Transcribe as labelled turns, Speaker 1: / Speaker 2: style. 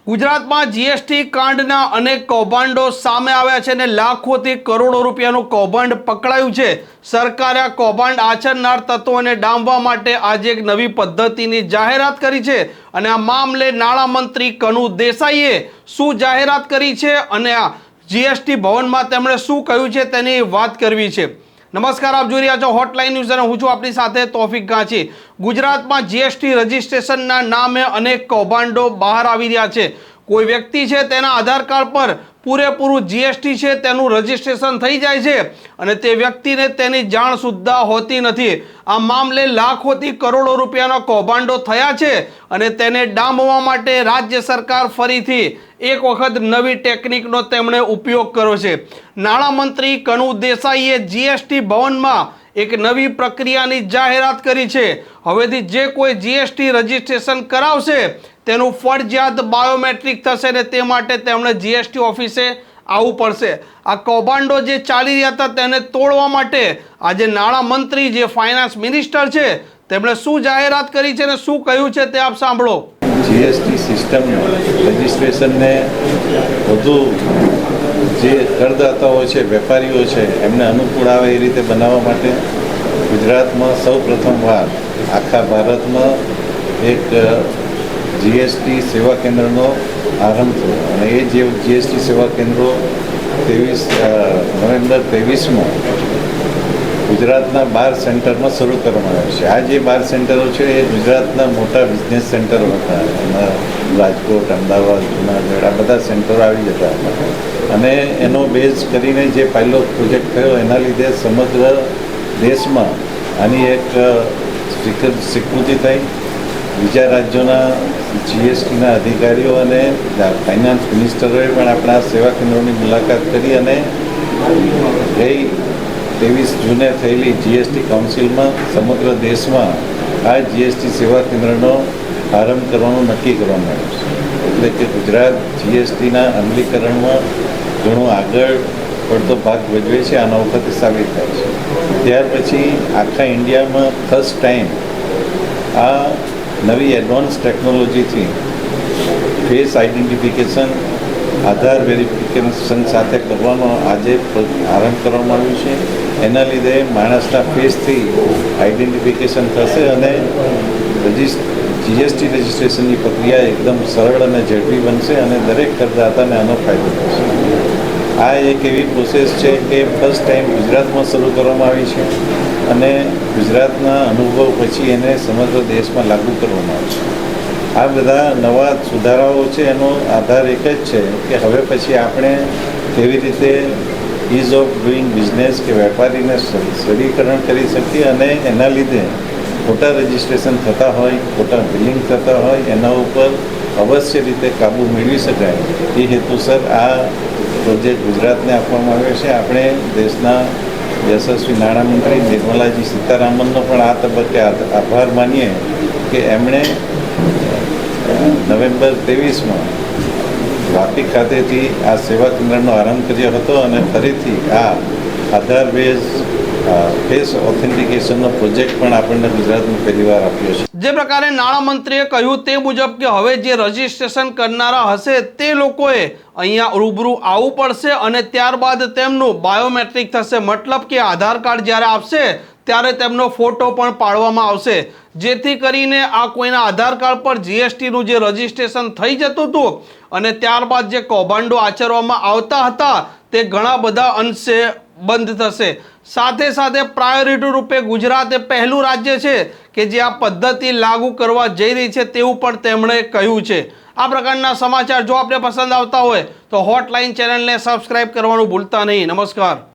Speaker 1: ગુજરાતમાં જીએસટી કાંડના અનેક કૌભાંડો સામે આવ્યા છે અને લાખોથી કરોડો રૂપિયાનું કૌભાંડ પકડાયું છે। સરકારે આ કૌભાંડ આચરનાર તત્વોને ડામવા માટે આજે એક નવી પદ્ધતિની જાહેરાત કરી છે અને આ મામલે નાણામંત્રી કનુ દેસાઈએ શું જાહેરાત કરી છે અને આ જીએસટી ભવનમાં તેમણે શું કહ્યું છે તેની વાત કરવી છે। नमस्कार, आप જોઈ રહ્યા છો હોટલાઇન ન્યૂઝ અને હું છું આપની સાથે તોફિક ગાંચી। ગુજરાતમાં જીએસટી રજિસ્ટ્રેશનના નામે અનેક કૌભાંડો બહાર આવી રહ્યા છે। કોઈ વ્યક્તિ છે તેના આધાર કાર્ડ પર પૂરેપૂરું જીએસટી છે તેનું રજિસ્ટ્રેશન થઈ જાય છે અને તે વ્યક્તિને તેની જાણ સુદ્ધા હોતી નથી। આ મામલે લાખોથી કરોડો રૂપિયાના કૌભાંડો થયા છે અને તેને ડામવા માટે રાજ્ય સરકાર ફરીથી એક વખત નવી ટેકનિકનો તેમણે ઉપયોગ કર્યો છે। નાણામંત્રી કનુ દેસાઈએ જીએસટી ભવનમાં એક નવી પ્રક્રિયાની જાહેરાત કરી છે। હવેથી જે કોઈ જીએસટી રજિસ્ટ્રેશન કરાવશે તેનું ફરજિયાત બાયોમેટ્રિક થશે ને તે માટે તેમણે જીએસટી ઓફિસે આવવું પડશે। આ કૌભાંડો જે ચાલી રહ્યા હતા તેને તોડવા માટે આજે નાણામંત્રી જે ફાઇનાન્સ મિનિસ્ટર છે તેમણે શું જાહેરાત કરી છે અને શું કહ્યું છે તે આપ સાંભળો।
Speaker 2: જીએસટી સિસ્ટમ રજિસ્ટ્રેશનને વધુ જે કરદાતાઓ છે, વેપારીઓ છે, એમને અનુકૂળ આવે એ રીતે બનાવવા માટે ગુજરાતમાં સૌ પ્રથમવાર આખા ભારતમાં એક જીએસટી સેવા કેન્દ્રનો આરંભ થયો અને એ જે જીએસટી સેવા કેન્દ્રો 23 નવેમ્બર 23માં ગુજરાતના 12 સેન્ટરમાં શરૂ કરવામાં આવ્યો છે। આ જે 12 સેન્ટરો છે એ ગુજરાતના મોટા બિઝનેસ સેન્ટરો હતા। એમાં રાજકોટ, અમદાવાદ, જૂનાગઢ આ બધા સેન્ટરો આવી જતા હતા અને એનો બેઝ કરીને જે પાયલોટ પ્રોજેક્ટ થયો એના લીધે સમગ્ર દેશમાં આની એક સ્વીકૃતિ થઈ। બીજા રાજ્યોના જીએસટીના અધિકારીઓ અને ફાઇનાન્સ મિનિસ્ટરોએ પણ આપણા સેવા કેન્દ્રોની મુલાકાત કરી અને ગઈ 23 જૂને થયેલી જીએસટી કાઉન્સિલમાં સમગ્ર દેશમાં આ જીએસટી સેવા કેન્દ્રનો આરંભ કરવાનું નક્કી કરવામાં આવ્યું છે। એટલે કે ગુજરાત જીએસટીના અમલીકરણમાં ઘણું આગળ પડતો ભાગ ભજવે છે, આના વખતે સાબિત થાય છે। ત્યાર પછી આખા ઇન્ડિયામાં ફર્સ્ટ ટાઈમ આ નવી એડવાન્સ ટેકનોલોજીથી ફેસ આઇડેન્ટિફિકેશન, આધાર વેરિફિકેશન સાથે કરવાનો આજે આરંભ કરવામાં આવ્યું છે। એના લીધે માણસના ફેસથી આઇડેન્ટિફિકેશન થશે અને જીએસટી રજિસ્ટ્રેશનની પ્રક્રિયા એકદમ સરળ અને ઝડપી બનશે અને દરેક કરદાતાને આનો ફાયદો થશે। આ એક એવી પ્રોસેસ છે કે ફર્સ્ટ ટાઈમ ગુજરાતમાં શરૂ કરવામાં આવી છે અને ગુજરાતના અનુભવ પછી એને સમગ્ર દેશમાં લાગુ કરવામાં આવશે। આ બધા નવા સુધારાઓ છે એનો આધાર એક જ છે કે હવે પછી આપણે કેવી રીતે ઇઝ ઓફ ડુઈંગ બિઝનેસ કે વેપારીને સરળીકરણ કરી શકીએ અને એના લીધે ખોટા રજિસ્ટ્રેશન થતા હોય, ખોટા બિલિંગ થતા હોય એના ઉપર અવશ્ય રીતે કાબૂ મેળવી શકાય એ હેતુસર આ પ્રોજેક્ટ ગુજરાતને આપવામાં આવ્યો છે। આપણે દેશના યશસ્વી નાણામંત્રી નિર્મલાજી સીતારામનનો પણ આ તબક્કે આભાર માનીએ કે એમણે નવેમ્બર 23માં વાપી ખાતેથી આ સેવા કેન્દ્રનો આરંભ કર્યો હતો અને ફરીથી આ આધાર બેઝ ફેસ ઓથેન્ટિકેશનનો પ્રોજેક્ટ પણ આપણને ગુજરાતમાં પહેલીવાર આપ્યો છે।
Speaker 1: જે પ્રકારે નાણામંત્રીએ કહ્યું તે મુજબ કે હવે જે રજિસ્ટ્રેશન કરનારા હશે તે લોકોએ અહીંયા રૂબરૂ આવવું પડશે અને ત્યારબાદ તેમનું બાયોમેટ્રિક થશે। મતલબ કે આધાર કાર્ડ જ્યારે આપશે ત્યારે તેમનો ફોટો પણ પાડવામાં આવશે જેથી કરીને આ કોઈના આધાર કાર્ડ પર જીએસટીનું જે રજિસ્ટ્રેશન થઈ જતું હતું અને ત્યારબાદ જે કૌભાંડો આચરવામાં આવતા હતા તે ઘણા બધા અંશે બંધ થશે। સાથે સાથે પ્રાયોરિટી રૂપે ગુજરાત એ પહેલું રાજ્ય છે કે જે આ પદ્ધતિ લાગુ કરવા જઈ રહી છે તેવું પણ તેમણે કહ્યું છે। આ પ્રકારના સમાચાર જો આપને પસંદ આવતા હોય તો હોટલાઇન ચેનલને સબસ્ક્રાઇબ કરવાનું ભૂલતા નહીં। નમસ્કાર।